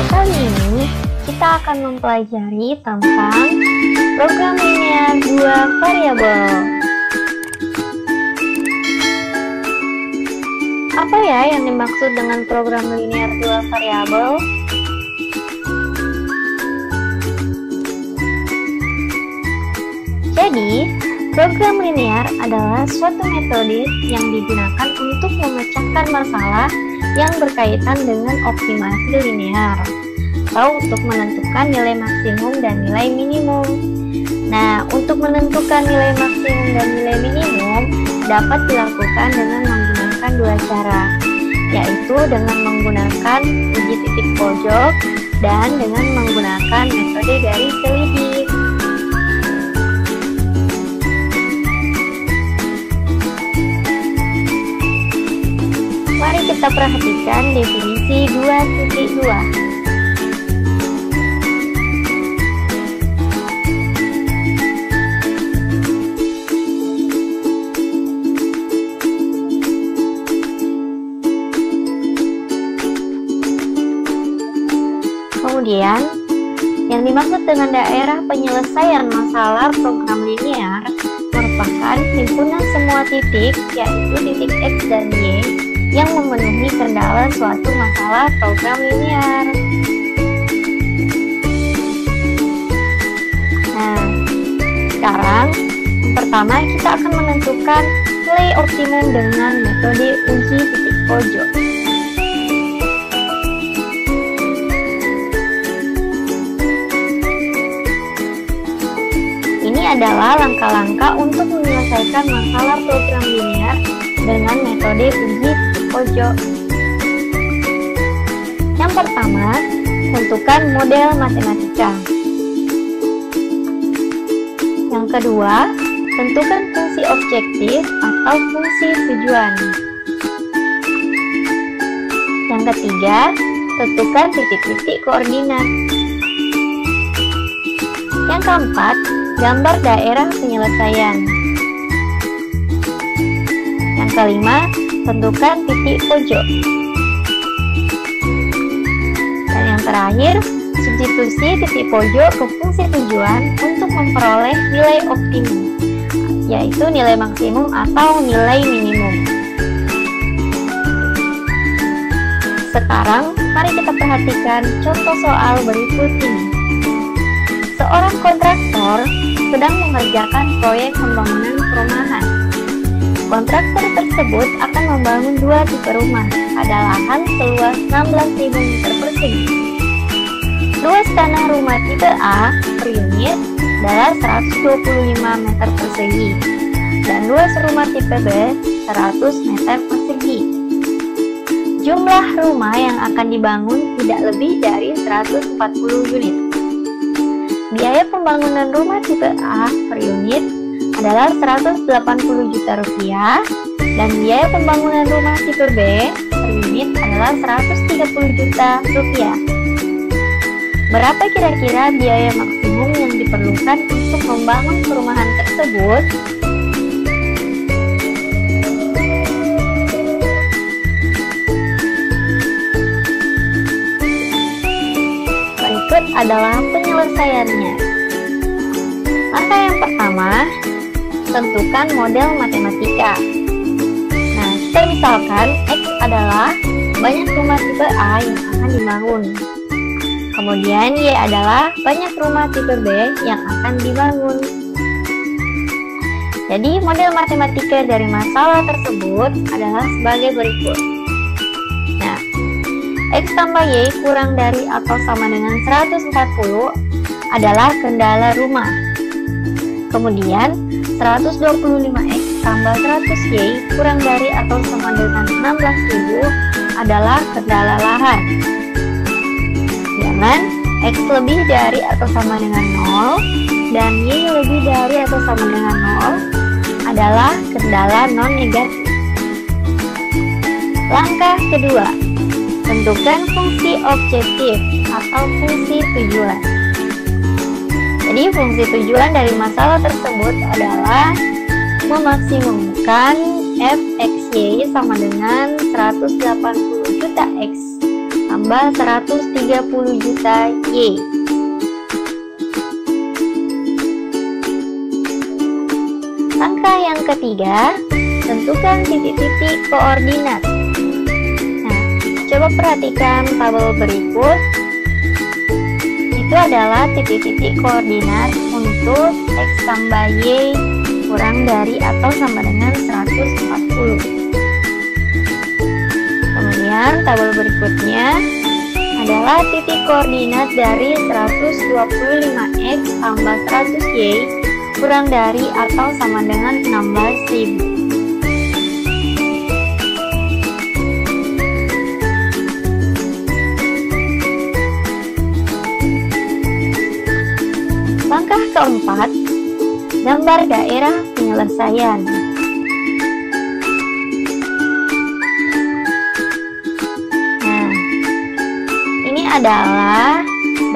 kali ini kita akan mempelajari tentang program linear dua variabel. Apa ya yang dimaksud dengan program linear dua variabel? Jadi, program linear adalah suatu metode yang digunakan untuk memecahkan masalah yang berkaitan dengan optimasi linear atau untuk menentukan nilai maksimum dan nilai minimum. Nah, untuk menentukan nilai maksimum dan nilai minimum dapat dilakukan dengan menggunakan dua cara, yaitu dengan menggunakan uji titik pojok dan dengan menggunakan metode garis selidip. Mari kita perhatikan definisi 2.2. Kemudian, yang dimaksud dengan daerah penyelesaian masalah program linear merupakan himpunan semua titik, yaitu titik X dan Y, yang memenuhi kendala suatu masalah program linear. Nah, sekarang pertama kita akan menentukan nilai optimum dengan metode uji titik pojok. Ini adalah langkah-langkah untuk menyelesaikan masalah program linear dengan metode uji titik pojok. Yang pertama, tentukan model matematika. Yang kedua, tentukan fungsi objektif atau fungsi tujuan. Yang ketiga, tentukan titik-titik koordinat. Yang keempat, gambar daerah penyelesaian. Yang kelima, tentukan titik pojok. Dan yang terakhir, substitusi titik pojok ke fungsi tujuan untuk memperoleh nilai optimum, yaitu nilai maksimum atau nilai minimum. Sekarang, mari kita perhatikan contoh soal berikut ini. Seorang kontraktor sedang mengerjakan proyek pembangunan perumahan. Kontraktor tersebut akan membangun dua tipe rumah pada lahan seluas 16.000 meter persegi. Luas tanah rumah tipe A per unit adalah 125 meter persegi dan luas rumah tipe B 100 meter persegi. Jumlah rumah yang akan dibangun tidak lebih dari 140 unit. Biaya pembangunan rumah tipe A per unit adalah 180 juta rupiah dan biaya pembangunan rumah tipe B per unit adalah 130 juta rupiah. Berapa kira-kira biaya maksimum yang diperlukan untuk membangun perumahan tersebut? Berikut adalah penyelesaiannya. Langkah yang pertama, tentukan model matematika. Nah, kita misalkan X adalah banyak rumah tipe A yang akan dibangun. Kemudian Y adalah banyak rumah tipe B yang akan dibangun. Jadi model matematika dari masalah tersebut adalah sebagai berikut. Nah, X tambah Y kurang dari atau sama dengan 140 adalah kendala rumah. Kemudian 125X tambah 100Y kurang dari atau sama dengan 16.000 adalah kendala lahan. Sedangkan X lebih dari atau sama dengan 0 dan Y lebih dari atau sama dengan 0 adalah kendala non-negatif. Langkah kedua, tentukan fungsi objektif atau fungsi tujuan. Jadi fungsi tujuan dari masalah tersebut adalah memaksimumkan fxy sama dengan 180 juta X tambah 130 juta Y. Langkah yang ketiga, tentukan titik-titik koordinat. Nah, coba perhatikan tabel berikut. Itu adalah titik-titik koordinat untuk X tambah Y kurang dari atau sama dengan 140. Kemudian tabel berikutnya adalah titik koordinat dari 125X tambah 100Y kurang dari atau sama dengan 16.000. Langkah keempat, gambar daerah penyelesaian. Nah, ini adalah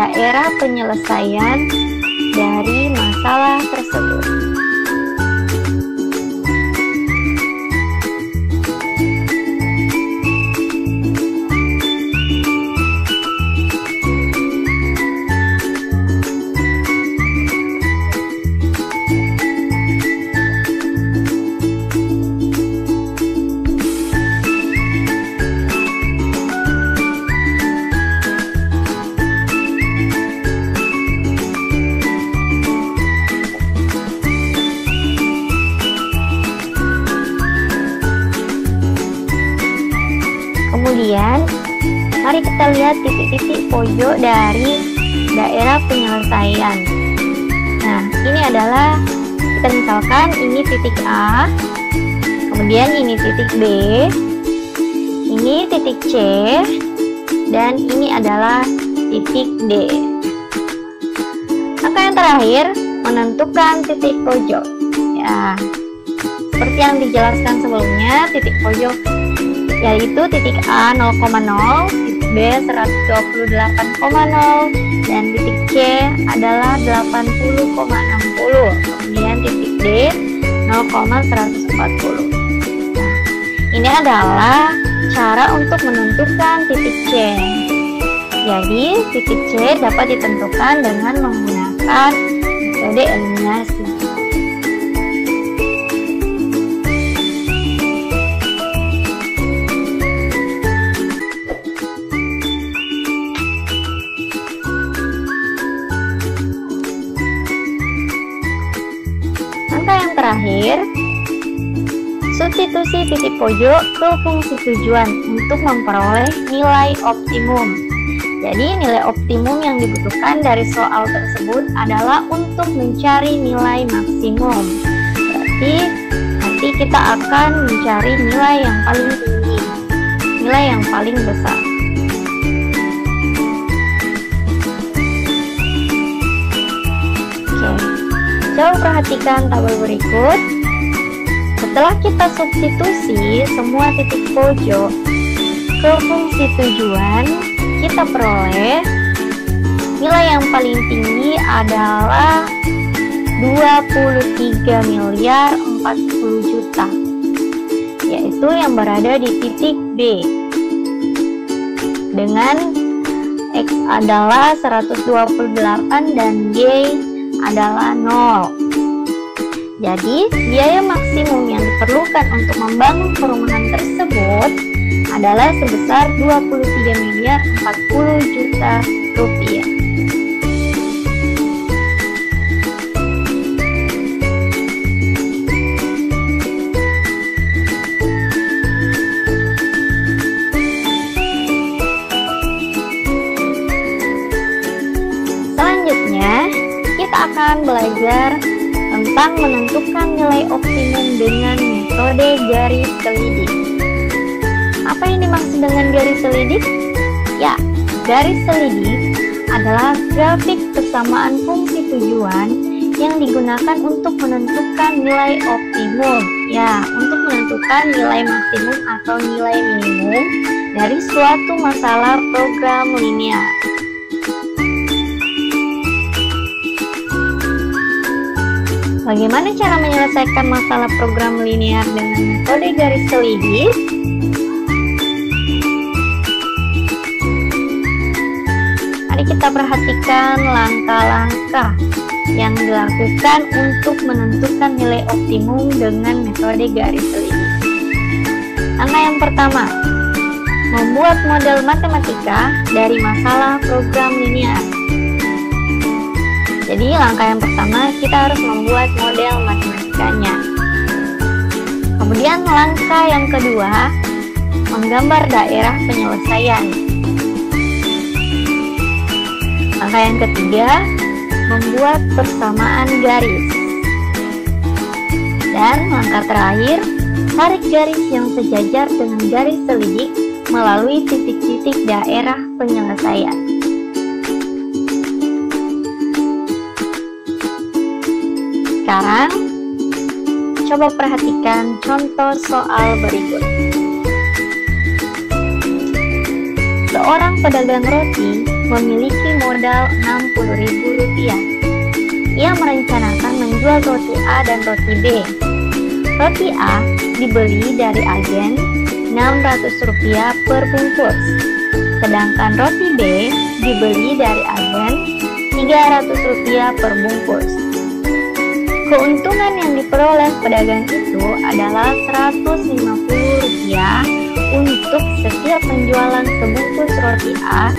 daerah penyelesaian dari masalah tersebut. Kemudian, mari kita lihat titik-titik pojok dari daerah penyelesaian. Nah, ini adalah, kita misalkan ini titik A, kemudian ini titik B, ini titik C, dan ini adalah titik D. Langkah yang terakhir, menentukan titik pojok. Ya, seperti yang dijelaskan sebelumnya, titik pojok yaitu titik A 0,0, titik B 128,0, dan titik C adalah 80,60, kemudian titik D 0,140. Nah, ini adalah cara untuk menentukan titik C. Jadi, titik C dapat ditentukan dengan menggunakan metode eliminasi. Terakhir, substitusi titik pojok ke fungsi tujuan untuk memperoleh nilai optimum. Jadi nilai optimum yang dibutuhkan dari soal tersebut adalah untuk mencari nilai maksimum. Berarti nanti kita akan mencari nilai yang paling tinggi, nilai yang paling besar. Coba perhatikan tabel berikut. Setelah kita substitusi semua titik pojok ke fungsi tujuan, kita peroleh nilai yang paling tinggi adalah 23.040.000.000, yaitu yang berada di titik B, dengan X adalah 128 dan Y adalah 0. Jadi, biaya maksimum yang diperlukan untuk membangun perumahan tersebut adalah sebesar 23.040.000.000 rupiah. Selanjutnya, kita akan belajar tentang menentukan nilai optimum dengan metode garis selidik. Apa yang dimaksud dengan garis selidik? Ya, garis selidik adalah grafik kesamaan fungsi tujuan yang digunakan untuk menentukan nilai optimum. Ya, untuk menentukan nilai maksimum atau nilai minimum dari suatu masalah program linear. Bagaimana cara menyelesaikan masalah program linear dengan metode garis selidik? kita perhatikan langkah-langkah yang dilakukan untuk menentukan nilai optimum dengan metode garis selidik. Langkah yang pertama, membuat model matematika dari masalah program linear. Jadi langkah yang pertama kita harus membuat model matematikanya. Kemudian langkah yang kedua, menggambar daerah penyelesaian. Langkah yang ketiga, membuat persamaan garis. Dan langkah terakhir, tarik garis yang sejajar dengan garis selidik melalui titik-titik daerah penyelesaian. Sekarang, coba perhatikan contoh soal berikut. Seorang pedagang roti memiliki modal Rp60.000. Ia merencanakan menjual roti A dan roti B. Roti A dibeli dari agen Rp600 per bungkus, sedangkan roti B dibeli dari agen Rp300 per bungkus. Keuntungan yang diperoleh pedagang itu adalah Rp150 untuk setiap penjualan sebungkus roti A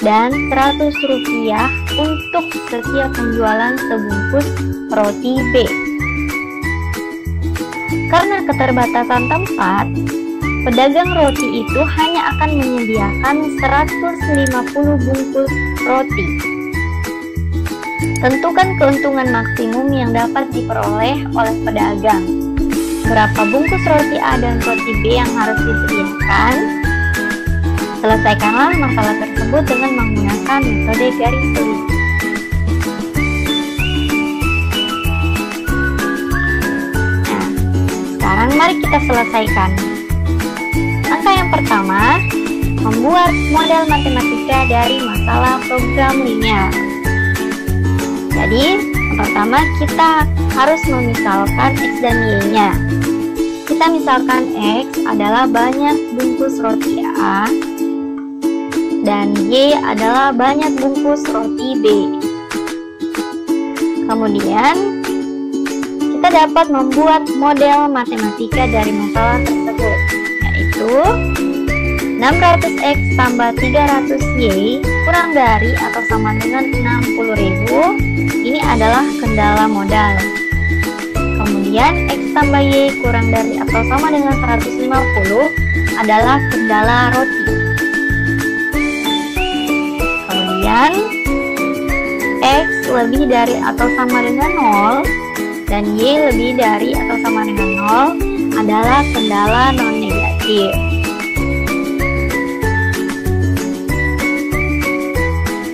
dan Rp100 untuk setiap penjualan sebungkus roti B. Karena keterbatasan tempat, pedagang roti itu hanya akan menyediakan 150 bungkus roti. Tentukan keuntungan maksimum yang dapat diperoleh oleh pedagang. Berapa bungkus roti A dan roti B yang harus disediakan? Selesaikanlah masalah tersebut dengan menggunakan metode garis selidik. Nah, sekarang mari kita selesaikan. Langkah yang pertama, membuat model matematika dari masalah program linear. Jadi, yang pertama kita harus memisalkan X dan Y-nya. Kita misalkan X adalah banyak bungkus roti A dan Y adalah banyak bungkus roti B. Kemudian, kita dapat membuat model matematika dari masalah tersebut, yaitu 600X tambah 300Y kurang dari atau sama dengan 60.000. Ini adalah kendala modal. Kemudian X tambah Y kurang dari atau sama dengan 150 adalah kendala roti. Kemudian X lebih dari atau sama dengan 0 dan Y lebih dari atau sama dengan 0 adalah kendala non-negatif.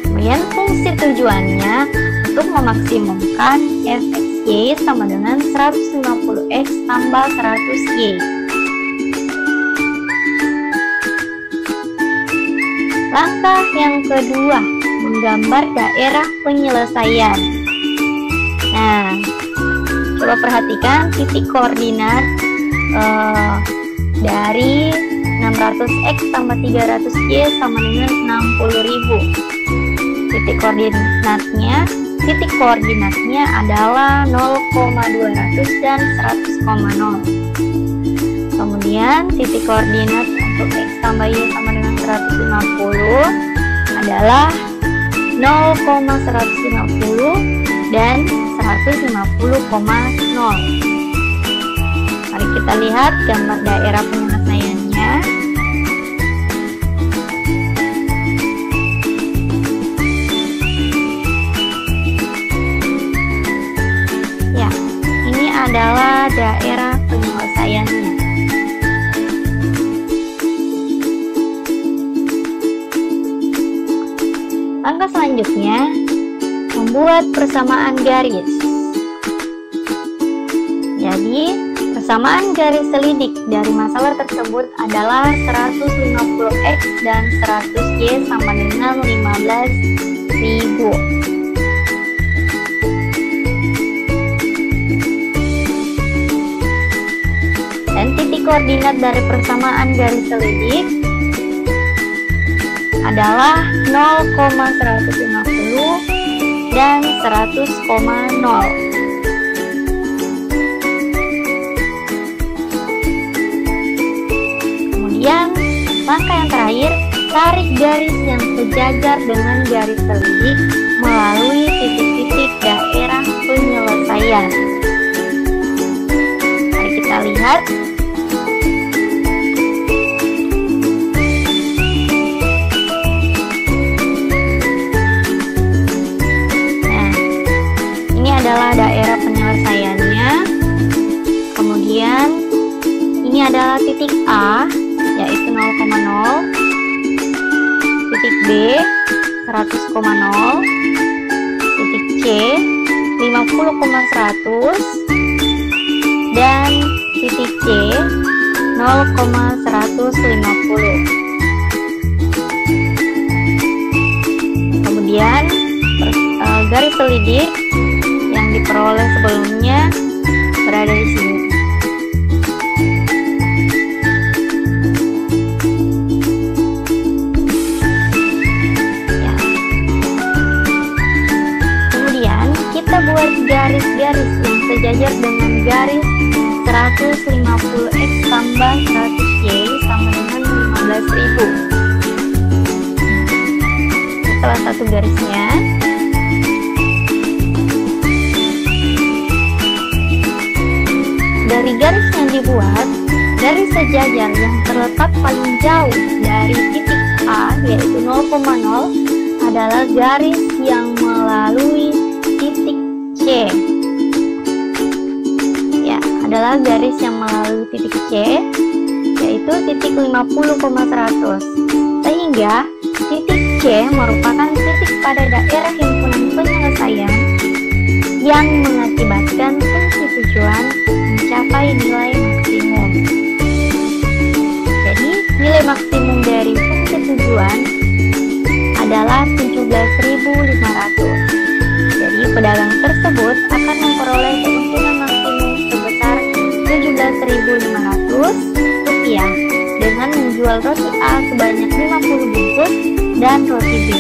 Kemudian fungsi tujuannya untuk memaksimumkan fxy sama dengan 150x tambah 100y. Langkah yang kedua, menggambar daerah penyelesaian. Nah, coba perhatikan titik koordinat dari 600x tambah 300y sama dengan 60.000. Titik koordinatnya adalah 0,200 dan 100,0. Kemudian titik koordinat untuk X tambah Y sama dengan 150 adalah 0,150 dan 150,0. Mari kita lihat gambar daerah penyelesaiannya. Adalah daerah penyelesaiannya. Langkah selanjutnya, membuat persamaan garis. Jadi, persamaan garis selidik dari masalah tersebut adalah 150x dan 100y sama dengan 15.000. Dan titik koordinat dari persamaan garis selidik adalah 0,150 dan 100,0. Kemudian langkah yang terakhir, tarik garis yang sejajar dengan garis selidik melalui titik-titik daerah penyelesaian. Mari kita lihat. Nah, ini adalah daerah penyelesaiannya. Kemudian ini adalah titik A, yaitu 0,0, titik B 100,0, titik C 50,100, dan titik C 0,150. Kemudian garis selidik yang diperoleh sebelumnya berada di sini. Kita buat garis-garis yang sejajar dengan garis 150x tambah 100y sama dengan 15.000. Salah satu garisnya. Dari garis yang dibuat, garis sejajar yang terletak paling jauh dari titik A, yaitu 0,0, adalah garis yang melalui titik C. Ya, adalah garis yang melalui titik C, yaitu titik 50,100. Sehingga titik C merupakan titik pada daerah himpunan penyelesaian yang mengakibatkan fungsi tujuan mencapai nilai maksimum. Jadi, nilai maksimum dari fungsi tujuan adalah 17.500. Jadi, pedagang tersebut akan memperoleh keuntungan maksimum sebesar 17.500 rupiah dengan menjual roti A sebanyak 50 bungkus dan roti B